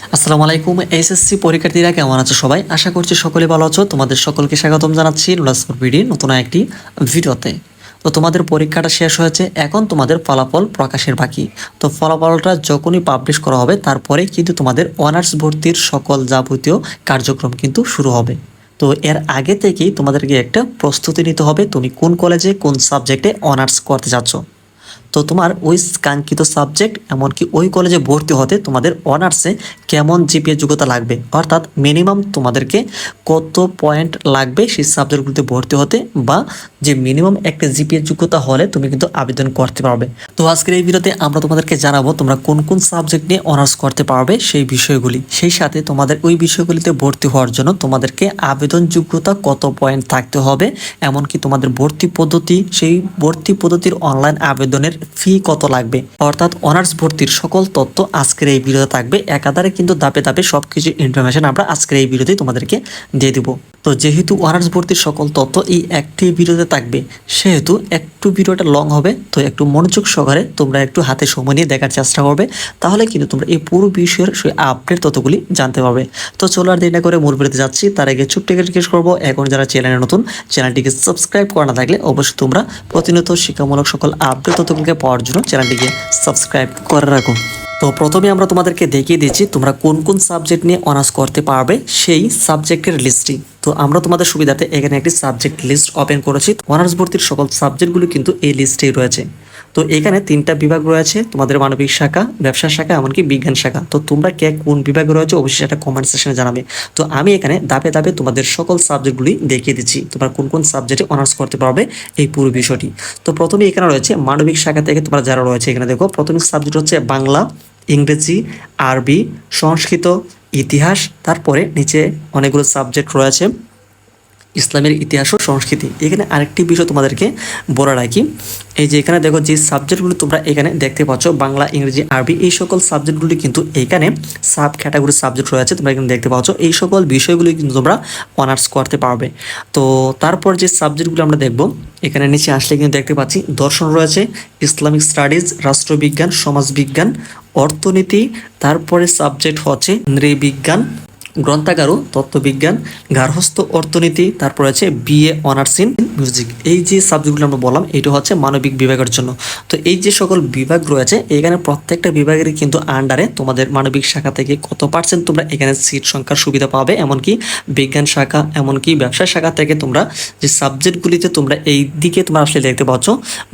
আসসালামু আলাইকুম এসএসসি পরীক্ষার্থীরা কেমন আছো সবাই? আশা করছি সকলে ভালো আছো। তোমাদের সকলকে স্বাগতম জানাচ্ছি নুলাসপুর বিডি নতুন একটি ভিডিওতে। তো তোমাদের পরীক্ষাটা শেষ হয়েছে, এখন তোমাদের ফলাফল প্রকাশের বাকি। তো ফলাফলটা যখনই পাবলিশ করা হবে তারপরে কিন্তু তোমাদের অনার্স ভর্তির সকল যাবতীয় কার্যক্রম কিন্তু শুরু হবে। তো এর আগে থেকেই তোমাদেরকে একটা প্রস্তুতি নিতে হবে, তুমি কোন কলেজে কোন সাবজেক্টে অনার্স করতে যাচ্ছ। তো তোমার ওই কাঙ্ক্ষিত সাবজেক্ট এমনকি ওই কলেজে ভর্তি হতে তোমাদের অনার্সে কেমন জিপিএ যোগ্যতা লাগবে, অর্থাৎ মিনিমাম তোমাদেরকে কত পয়েন্ট লাগবে সেই সাবজেক্টগুলোতে ভর্তি হতে, বা যে মিনিমাম একটা জিপিএ যোগ্যতা হলে তুমি কিন্তু আবেদন করতে পারবে। তো আজকের এই ভিডিওতে আমরা তোমাদেরকে জানাবো তোমরা কোন কোন সাবজেক্ট নিয়ে অনার্স করতে পারবে সেই বিষয়গুলি, সেই সাথে তোমাদের ওই বিষয়গুলিতে ভর্তি হওয়ার জন্য তোমাদেরকে আবেদন যোগ্যতা কত পয়েন্ট থাকতে হবে, এমনকি তোমাদের ভর্তি পদ্ধতি, সেই ভর্তি পদ্ধতির অনলাইন আবেদনের ফি কত লাগবে, অর্থাৎ অনার্স ভর্তির সকল তথ্য আজকের এই ভিডিওতে থাকবে। একাধারে কিন্তু ধাপে ধাপে সবকিছু ইনফরমেশন আমরা আজকের এই ভিডিওতে তোমাদেরকে দিয়ে দিব। তো যেহেতু অনার্স ভর্তির সকল তথ্য এই একটি ভিডিওতে থাকবে, সেহেতু একটু ভিডিওটা লং হবে। তো একটু মনোযোগ সহকারে তোমরা একটু হাতে সময় নিয়ে দেখার চেষ্টা করবে, তাহলে কিন্তু তোমরা এই পুরো বিষয়ের সেই আপডেট তথ্যগুলি জানতে পারবে। তো চলো আর দেরি না করে মূল ভিডিওতে যাচ্ছি। তার আগে ছোট্ট একটা রিকোয়েস্ট করবো, এখন যারা চ্যানেলে নতুন, চ্যানেলটিকে সাবস্ক্রাইব করা না থাকলে অবশ্যই তোমরা প্রতিনিয়ত শিক্ষামূলক সকল আপডেট তথ্যগুলোকে পাওয়ার জন্য চ্যানেলটিকে সাবস্ক্রাইব করে রাখো। তো প্রথমে আমরা তোমাদেরকে দেখিয়ে দিচ্ছি তোমরা কোন কোন সাবজেক্ট নিয়ে অনার্স করতে পারবে সেই সাবজেক্টের লিস্টটি। তো আমরা তোমাদের সুবিধাতে এখানে একটি সাবজেক্ট লিস্ট ওপেন করেছি। অনার্স ভর্তির সকল সাবজেক্টগুলো কিন্তু এই লিস্টেই রয়েছে। তো এখানে তিনটা বিভাগ রয়েছে, তোমাদের মানবিক শাখা, ব্যবসা শাখা, এমনকি বিজ্ঞান শাখা। তো তোমরা কে কোন বিভাগে রয়েছে অবশ্যই সেটা কমেন্ট সেকশনে জানাবে। তো আমি এখানে ধাপে ধাপে তোমাদের সকল সাবজেক্টগুলি দেখিয়ে দিচ্ছি, তোমরা কোন কোন সাবজেক্টে অনার্স করতে পারবে এই পুরো বিষয়টি। তো প্রথমে এখানে রয়েছে মানবিক শাখা থেকে তোমরা যারা রয়েছে, এখানে দেখো প্রথমে সাবজেক্ট হচ্ছে বাংলা, ইংরেজি, আরবি, সংস্কৃত, ইতিহাস। তারপরে নিচে অনেকগুলো সাবজেক্ট রয়েছে, ইসলামের ইতিহাস ও সংস্কৃতি। এখানে আরেকটি বিষয় তোমাদেরকে বলে রাখি, এই যে এখানে দেখো যে সাবজেক্টগুলো তোমরা এখানে দেখতে পাচ্ছ, বাংলা, ইংরেজি, আরবি, এই সকল সাবজেক্টগুলি কিন্তু এখানে সাব ক্যাটাগরি সাবজেক্ট রয়েছে, তোমরা এখানে দেখতে পাচ্ছ। এই সকল বিষয়গুলি কিন্তু তোমরা অনার্স করতে পারবে। তো তারপর যে সাবজেক্টগুলো আমরা দেখব, এখানে নিচে আসলে কিন্তু দেখতে পাচ্ছি দর্শন রয়েছে, ইসলামিক স্টাডিজ, রাষ্ট্রবিজ্ঞান, সমাজবিজ্ঞান, অর্থনীতি। তারপরে সাবজেক্ট হচ্ছে নৃবিজ্ঞান, গ্রন্থাগার ও তত্ত্ববিজ্ঞান, গার্হস্থ্য অর্থনীতি। তারপর আছে বিএ অনার্স ইন মিউজিক। এই যে সাবজেক্টগুলো আমরা বললাম, এটা হচ্ছে মানবিক বিভাগের জন্য। তো এই যে সকল বিভাগ রয়েছে, এখানে প্রত্যেকটা বিভাগের কিন্তু আন্ডারে তোমাদের মানবিক শাখা থেকে কত পার্সেন্ট তোমরা এখানে সিট সংখ্যার সুবিধা পাবে, এমনকি বিজ্ঞান শাখা, এমনকি ব্যবসা শাখা থেকে তোমরা যে সাবজেক্টগুলিতে তোমরা এই দিকে তোমরা আসলে দেখতে পাচ্ছ,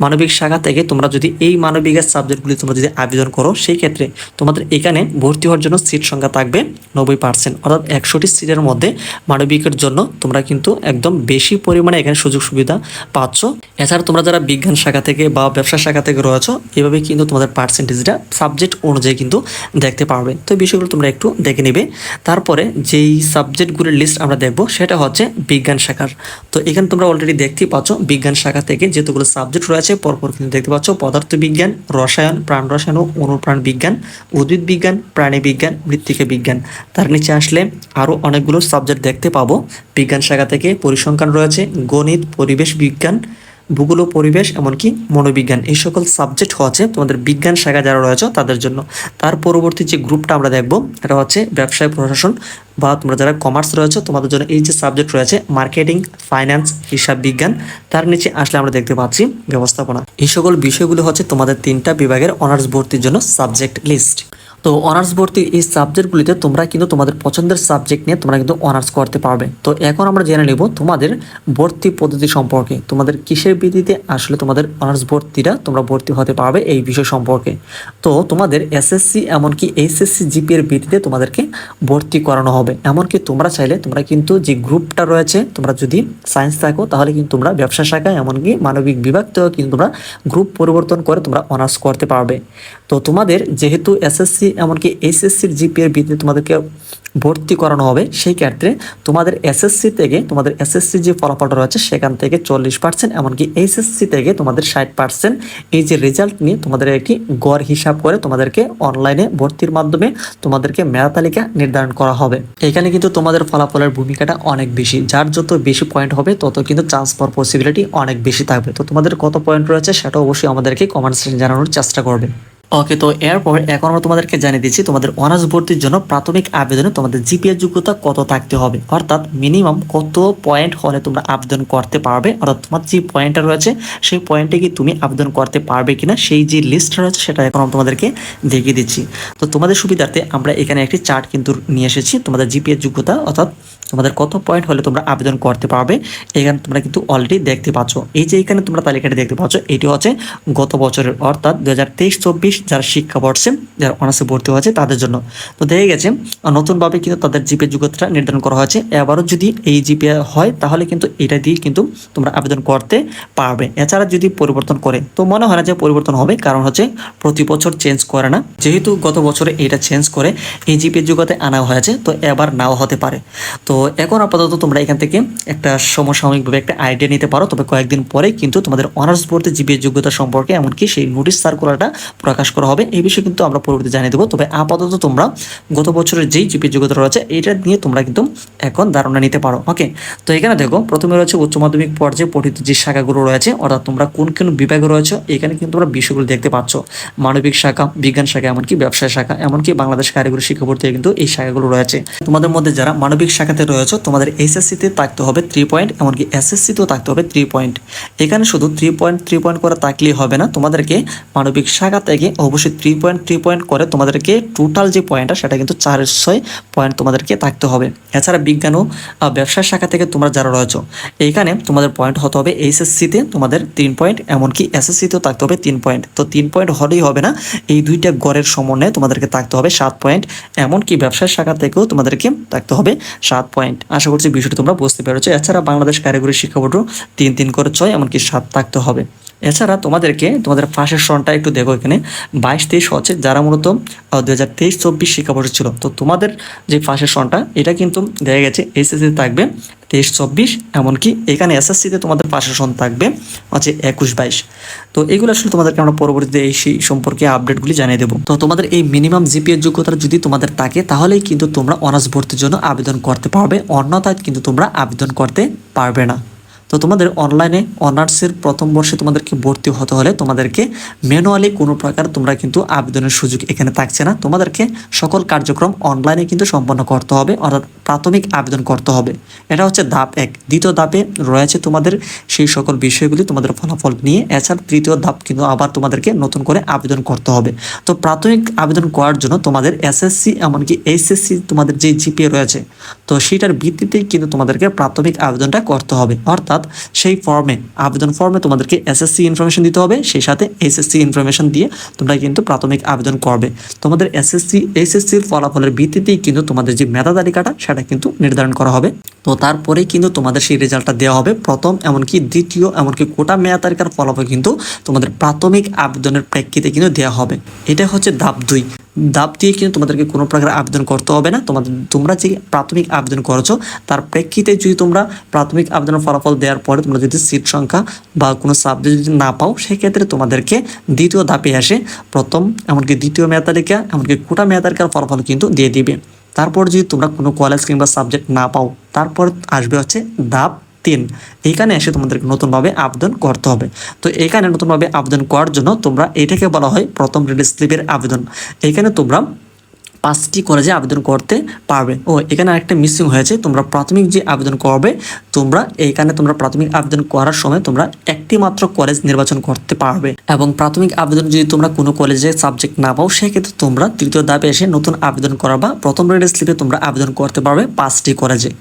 মানবিক শাখা থেকে তোমরা যদি এই মানবিকের সাবজেক্টগুলি তোমরা যদি আবেদন করো, সেই ক্ষেত্রে তোমাদের এখানে ভর্তি হওয়ার জন্য সিট সংখ্যা থাকবে 90%, অর্থাৎ 100টি সিটের মধ্যে মানবিকের জন্য তোমরা কিন্তু একদম বেশি পরিমাণে এখানে সুযোগ সুবিধা পাচ্ছ। এছাড়া তোমরা যারা বিজ্ঞান শাখা থেকে বা ব্যবসা শাখা থেকে রয়েছো, এভাবে কিন্তু তোমাদের পার্সেন্টেজটা সাবজেক্ট অনুযায়ী কিন্তু দেখতে পারবে। তো এই বিষয়গুলো তোমরা একটু দেখে নিবে। তারপরে যেই সাবজেক্টগুলির লিস্ট আমরা দেখব, সেটা হচ্ছে বিজ্ঞান শাখার। তো এখানে তোমরা অলরেডি দেখতেই পাচ্ছ, বিজ্ঞান শাখা থেকে যেগুলো সাবজেক্ট রয়েছে পরপর কিন্তু দেখতে পাচ্ছ, পদার্থবিজ্ঞান, রসায়ন, প্রাণ রসায়ন ও অনুপ্রাণ বিজ্ঞান, উদ্ভিদ বিজ্ঞান, প্রাণী বিজ্ঞান, মৃত্তিকা বিজ্ঞান। তার নিচে আসলে আরও অনেকগুলো সাবজেক্ট দেখতে পাবো। বিজ্ঞান শাখা থেকে পরিসংখ্যান রয়েছে, গণিত, পরিবেশ বিজ্ঞান, ভূগোল ও পরিবেশ, এমনকি মনোবিজ্ঞান। এই সকল সাবজেক্ট হচ্ছে তোমাদের বিজ্ঞান শাখা যারা রয়েছে তাদের জন্য। তার পরবর্তী যে গ্রুপটা আমরা দেখব, এটা হচ্ছে ব্যবসায় প্রশাসন, বা তোমরা যারা কমার্স রয়েছে তোমাদের জন্য এই যে সাবজেক্ট রয়েছে মার্কেটিং, ফাইন্যান্স, হিসাব বিজ্ঞান। তার নিচে আসলে আমরা দেখতে পাচ্ছি ব্যবস্থাপনা। এই সকল বিষয়গুলো হচ্ছে তোমাদের তিনটা বিভাগের অনার্স ভর্তির জন্য সাবজেক্ট লিস্ট। তো অনার্স ভর্তির এই সাবজেক্টগুলিতে তোমরা কিন্তু তোমাদের পছন্দের সাবজেক্ট নিয়ে তোমরা কিন্তু অনার্স করতে পারবে। তো এখন আমরা জেনে নেব তোমাদের ভর্তি পদ্ধতি সম্পর্কে, তোমাদের কিসের ভিত্তিতে আসলে তোমাদের অনার্স ভর্তিটা তোমরা ভর্তি হতে পারবে এই বিষয় সম্পর্কে। তো তোমাদের এসএসসি এমনকি এইচএসসি জিপিএর ভিত্তিতে তোমাদেরকে ভর্তি করানো হবে। এমনকি তোমরা চাইলে তোমরা কিন্তু যে গ্রুপটা রয়েছে, তোমরা যদি সায়েন্স থাকো তাহলে কিন্তু তোমরা ব্যবসা শাখা এমনকি মানবিক বিভাগ থেকেও কিন্তু তোমরা গ্রুপ পরিবর্তন করে তোমরা অনার্স করতে পারবে। তো তোমাদের যেহেতু এসএসসি এমনকি এইচএসসির জিপিএর ভিত্তিতে তোমাদেরকে ভর্তি করানো হবে, সেই ক্ষেত্রে তোমাদের এসএসসি থেকে তোমাদের এসএসসি যে ফলাফলটা রয়েছে সেখান থেকে 40%, এমনকি এইচএসসি থেকে তোমাদের 60%, এই যে রেজাল্ট নিয়ে তোমাদের একটি গড় হিসাব করে তোমাদেরকে অনলাইনে ভর্তির মাধ্যমে তোমাদেরকে মেধা তালিকা নির্ধারণ করা হবে। এখানে কিন্তু তোমাদের ফলাফলের ভূমিকাটা অনেক বেশি, যার যত বেশি পয়েন্ট হবে তত কিন্তু চান্স পাওয়ার পসিবিলিটি অনেক বেশি থাকবে। তো তোমাদের কত পয়েন্ট রয়েছে সেটা অবশ্যই আমাদেরকে কমেন্ট সেকশনে জানানোর চেষ্টা করবে। ওকে, তো এরপর এখন আমরা তোমাদেরকে জানিয়ে দিচ্ছি তোমাদের অনার্স ভর্তির জন্য প্রাথমিক আবেদনে তোমাদের জিপিএ যোগ্যতা কত থাকতে হবে, অর্থাৎ মিনিমাম কত পয়েন্ট হলে তোমরা আবেদন করতে পারবে, অর্থাৎ তোমার যে পয়েন্টটা রয়েছে সেই পয়েন্টে কি তুমি আবেদন করতে পারবে কিনা সেই যে লিস্ট রয়েছে সেটা এখন আমরা তোমাদেরকে দেখিয়ে দিচ্ছি। তো তোমাদের সুবিধার্থে আমরা এখানে একটি চার্ট কিন্তু নিয়ে এসেছি তোমাদের জিপিএ যোগ্যতা, অর্থাৎ তোমাদের কত পয়েন্ট হলে তোমরা আবেদন করতে পারবে এখানে তোমরা কিন্তু অলরেডি দেখতে পাচ্ছ। এই যে এখানে তোমরা তালিকাটি দেখতে পাচ্ছ এটি হচ্ছে গত বছরের, অর্থাৎ 2023-24 যারা শিক্ষাবর্ষে যারা অনার্সে ভর্তি হয়েছে তাদের জন্য। তো দেখে গেছে নতুনভাবে কিন্তু তাদের জিপিএ যোগ্যতাটা নির্ধারণ করা হয়েছে। এবারও যদি এই জিপিএ হয় তাহলে কিন্তু এটা দিয়ে কিন্তু তোমরা আবেদন করতে পারবে। এছাড়া যদি পরিবর্তন করে তো মনে হয় না যে পরিবর্তন হবে, কারণ হচ্ছে প্রতি বছর চেঞ্জ করে না, যেহেতু গত বছরে এটা চেঞ্জ করে এই জিপিএ যোগ্যতায় আনা হয়েছে তো এবার নাও হতে পারে। তো এখন আপাতত তোমরা এখান থেকে একটা সমসাময়িকভাবে একটা আইডিয়া নিতে পারো, তবে কয়েকদিন পরে কিন্তু তোমাদের অনার্স ভর্তি জিপিএ যোগ্যতা সম্পর্কে এমনকি সেই নোটিশ সার্কুলারটা প্রকাশ করা হবে, এই বিষয়ে কিন্তু আমরা পরবর্তী জানিয়ে দেবো। তবে আপাতত তোমরা গত বছরের যেই জিপিএ যোগ্যতা রয়েছে এটা নিয়ে তোমরা কিন্তু এখন ধারণা নিতে পারো। ওকে, তো এখানে দেখো প্রথমে রয়েছে উচ্চ মাধ্যমিক পর্যায়ে পঠিত যে শাখাগুলো রয়েছে, অর্থাৎ তোমরা কোন কোন বিভাগে রয়েছে এখানে কিন্তু তোমরা বিষয়গুলো দেখতে পাচ্ছ, মানবিক শাখা, বিজ্ঞান শাখা, এমনকি ব্যবসায় শাখা, এমনকি বাংলাদেশ কারিগরি শিক্ষা বোর্ড থেকে কিন্তু এই শাখাগুলো রয়েছে। তোমাদের মধ্যে যারা মানবিক শাখাতে রয়েছে তোমাদের এইচএসসিতে থাকতে হবে 3 পয়েন্ট, এমনকি এসএসসিতেও থাকতে হবে 3 পয়েন্ট। এখানে শুধু 3 পয়েন্ট করে থাকলেই হবে না, তোমাদেরকে মানবিক শাখা থেকে অবশ্যই 3 পয়েন্ট করে তোমাদেরকে টোটাল যে পয়েন্টটা সেটা কিন্তু 4-6 পয়েন্ট তোমাদেরকে থাকতে হবে। এছাড়া বিজ্ঞান ও ব্যবসায় শাখা থেকে তোমরা যারা রয়েছে এইখানে তোমাদের পয়েন্ট হতে হবে এইচএসসিতে তোমাদের 3 পয়েন্ট, এমনকি এসএসসিতেও থাকতে হবে 3 পয়েন্ট। তো 3 পয়েন্ট হলেই হবে না, এই দুইটা গড়ের সমন্বয়ে তোমাদেরকে থাকতে হবে 7 পয়েন্ট, এমনকি ব্যবসায় শাখা থেকেও তোমাদেরকে থাকতে হবে 7 পয়েন্ট। আশা করছি বিষয়টি তোমরা বুঝতে পেরেছো। এছাড়া বাংলাদেশ কারিগরি শিক্ষা বোর্ডও 3 করে 6, এমনকি 7 থাকতে হবে। এছাড়া তোমাদেরকে তোমাদের পাশের সনটা একটু দেখো, এখানে 22-23 হচ্ছে যারা মূলত 2023-24 শিক্ষাবর্ষ ছিল। তো তোমাদের যে পাশের সনটা এটা কিন্তু দেখা গেছে এসএসসি থাকবে 23-24, এমনকি এখানে এসএসসিতে তোমাদের পাশের সন থাকবে হচ্ছে 21-22। তো এগুলো আসলে তোমাদেরকে আমরা পরবর্তীতে এই সেই সম্পর্কে আপডেটগুলি জানিয়ে দেবো। তো তোমাদের এই মিনিমাম জিপিএ যোগ্যতা যদি তোমাদের থাকে তাহলেই কিন্তু তোমরা অনার্স ভর্তির জন্য আবেদন করতে পারবে, অন্যথায় কিন্তু তোমরা আবেদন করতে পারবে না। তো তোমাদের অনলাইনে অনার্সের প্রথম বর্ষে তোমাদেরকে ভর্তি হতে হলে তোমাদেরকে ম্যানুয়ালি কোনো প্রকার তোমরা কিন্তু আবেদনের সুযোগ এখানে থাকছে না, তোমাদেরকে সকল কার্যক্রম অনলাইনে কিন্তু সম্পন্ন করতে হবে, অর্থাৎ প্রাথমিক আবেদন করতে হবে। এটা হচ্ছে ধাপ 1। দ্বিতীয় ধাপে রয়েছে তোমাদের সেই সকল বিষয়গুলি তোমাদের ফলাফল নিয়ে। এছাড়া তৃতীয় ধাপ কিন্তু আবার তোমাদেরকে নতুন করে আবেদন করতে হবে। তো প্রাথমিক আবেদন করার জন্য তোমাদের এসএসসি এমনকি এইচএসসি তোমাদের যে জিপিএ রয়েছে তো সেটার ভিত্তিতেই কিন্তু তোমাদেরকে প্রাথমিক আবেদনটা করতে হবে, অর্থাৎ সেই ফর্মে আবেদন ফর্মে তোমাদেরকে এসএসসি ইনফরমেশন দিতে হবে, সেই সাথে এইচএসসি ইনফরমেশন দিয়ে তোমরা কিন্তু প্রাথমিক আবেদন করবে। তোমাদের এসএসসি এইচএসসির ফলাফলের ভিত্তিতেই কিন্তু তোমাদের যে মেধা তালিকাটা সেটা কিন্তু নির্ধারণ করা হবে। তো তারপরেই কিন্তু তোমাদের সেই রেজাল্টটা দেওয়া হবে। প্রথম এমনকি দ্বিতীয় এমনকি কোটা মেধা তালিকার ফলাফল কিন্তু তোমাদের প্রাথমিক আবেদনের প্রেক্ষিতে কিন্তু দেওয়া হবে। এটা হচ্ছে ধাপ 2। ধাপ দিয়ে কিন্তু তোমাদেরকে কোনো প্রকার আবেদন করতে হবে না, তোমরা যে প্রাথমিক আবেদন করেছো তার প্রেক্ষিতে যদি তোমরা প্রাথমিক আবেদনের ফলাফল দেওয়ার পরে তোমরা যদি সিট সংখ্যা বা কোনো সাবজেক্ট যদি না পাও সেক্ষেত্রে তোমাদেরকে দ্বিতীয় ধাপে আসে প্রথম এমনকি দ্বিতীয় মেধা তালিকা এমনকি কোটা মেধা তালিকার ফলাফল কিন্তু দিয়ে দিবে। তারপর যদি তোমরা কোনো কলেজ কিংবা সাবজেক্ট না পাও তারপর আসবে হচ্ছে ধাপ 3। এইখানে এসে তোমাদেরকে নতুনভাবে আবেদন করতে হবে। তো এখানে নতুনভাবে আবেদন করার জন্য তোমরা এটাকে বলা হয় প্রথম রিলিজ স্লিপের আবেদন। এখানে তোমরা 5টি কলেজে আবেদন করতে পারবে। ও এখানে আরেকটা মিসিং হয়েছে, তোমরা প্রাথমিক যে আবেদন করবে তোমরা এইখানে তোমরা প্রাথমিক আবেদন করার সময় তোমরা একটি মাত্র কলেজ নির্বাচন করতে পারবে, এবং প্রাথমিক আবেদন যদি তোমরা কোনো কলেজে সাবজেক্ট না পাও সেক্ষেত্রে তোমরা তৃতীয় ধাপে এসে নতুন আবেদন করা বা প্রথম রিলিজ স্লিপে তোমরা আবেদন করতে পারবে 5টি কলেজে।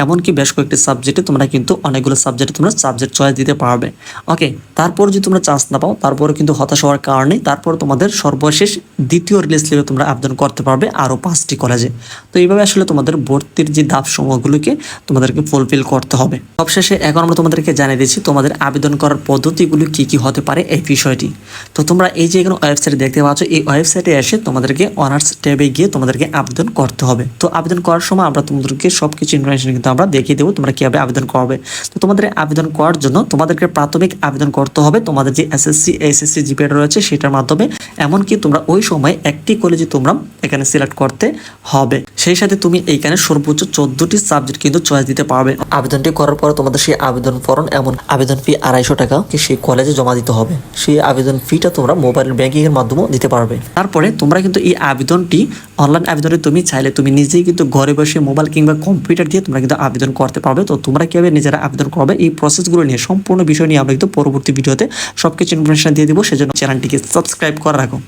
এমনকি বেশ কয়েকটি সাবজেক্টে তোমরা কিন্তু অনেকগুলো সাবজেক্টে তোমরা সাবজেক্ট চয়েস দিতে পারবে। ওকে, তারপর যদি তোমরা চান্স না পাও তারপরে কিন্তু হতাশ হওয়ার কারণে তারপর তোমাদের সর্বশেষ দ্বিতীয় রিলিজ স্লিপে তোমরা আবেদন করতে পারবে আরও 5টি কলেজে। তো এইভাবে আসলে তোমাদের ভর্তির যে ধাপ সমূহগুলোকে তোমাদেরকে ফুলফিল করতে হবে। সবশেষে এখন আমরা তোমাদেরকে জানিয়ে দিচ্ছি তোমাদের আবেদন করার পদ্ধতিগুলো কি কি হতে পারে এই বিষয়টি। তো তোমরা এই যে এখানে ওয়েবসাইটে দেখতে পাচ্ছ এই ওয়েবসাইটে এসে তোমাদেরকে অনার্স ট্যাবে গিয়ে তোমাদেরকে আবেদন করতে হবে। তো আবেদন করার সময় আমরা তোমাদেরকে সবকিছু ইনফরমেশন কিন্তু আমরা দেখিয়ে দেবো তোমরা কিভাবে আবেদন করবে। তো তোমাদের আবেদন করার জন্য তোমাদেরকে প্রাথমিক আবেদন করতে হবে তোমাদের যে এসএসসি এইচএসসি জিপিএ রয়েছে সেটার মাধ্যমে। এমনকি তোমরা ওই সময় একটি কলেজে তোমরা এখানে সিলেক্ট করতে হবে। সেই সাথে তুমি এইখানে সর্বোচ্চ 14টি সাবজেক্ট কিন্তু চয়েস দিতে পারবে। আবেদনটি করার পরে তোমাদের সেই আবেদন ফর্ম এমন আবেদন ফি 250 টাকা সেই কলেজে জমা দিতে হবে। সেই আবেদন ফিটা তোমরা মোবাইল ব্যাংকিং এর মাধ্যমেও দিতে পারবে। তারপরে তোমরা কিন্তু এই আবেদনটি অনলাইন আবেদনে তুমি চাইলে তুমি নিজেই কিন্তু ঘরে বসে মোবাইল কিংবা কম্পিউটার দিয়ে তোমরা কিন্তু আবেদন করতে পারবে। তো তোমরা কিভাবে নিজেরা আবেদন করবে এই প্রসেসগুলো নিয়ে সম্পূর্ণ বিষয় নিয়ে আমরা কিন্তু পরবর্তী ভিডিওতে সবকিছু ইনফরমেশন দিয়ে দিব। সেজন্য চ্যানেলটিকে সাবস্ক্রাইব করে রাখো।